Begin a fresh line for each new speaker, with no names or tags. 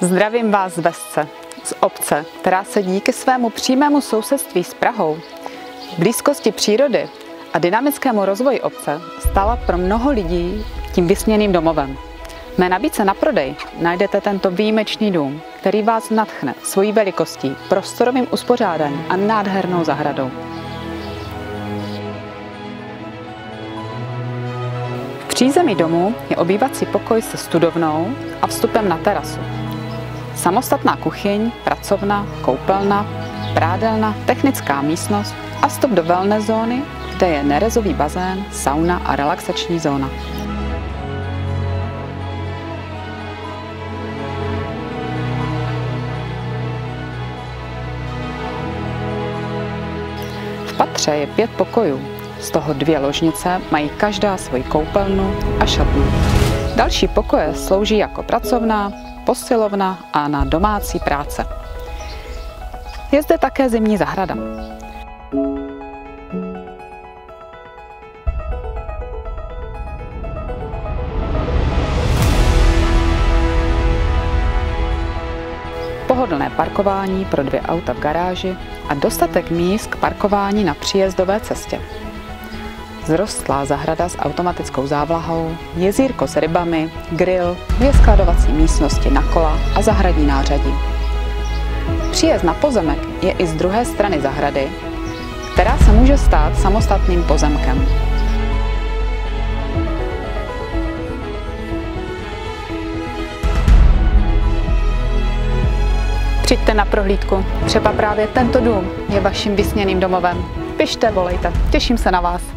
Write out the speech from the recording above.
Zdravím vás z Vesce, z obce, která se díky svému přímému sousedství s Prahou, blízkosti přírody a dynamickému rozvoji obce stala pro mnoho lidí tím vysněným domovem. V mé nabídce na prodej najdete tento výjimečný dům, který vás nadchne svojí velikostí, prostorovým uspořádáním a nádhernou zahradou. V přízemí domu je obývací pokoj se studovnou a vstupem na terasu. Samostatná kuchyň, pracovna, koupelna, prádelna, technická místnost a vstup do wellness zóny, kde je nerezový bazén, sauna a relaxační zóna. V patře je 5 pokojů, z toho 2 ložnice mají každá svoji koupelnu a šatnu. Další pokoje slouží jako pracovna, posilovna a na domácí práce. Je zde také zimní zahrada. Pohodlné parkování pro 2 auta v garáži a dostatek míst k parkování na příjezdové cestě. Zrostlá zahrada s automatickou závlahou, jezírko s rybami, grill, 2 skladovací místnosti na kola a zahradní nářadí. Příjezd na pozemek je i z druhé strany zahrady, která se může stát samostatným pozemkem. Přijďte na prohlídku, třeba právě tento dům je vaším vysněným domovem. Pište, volejte, těším se na vás.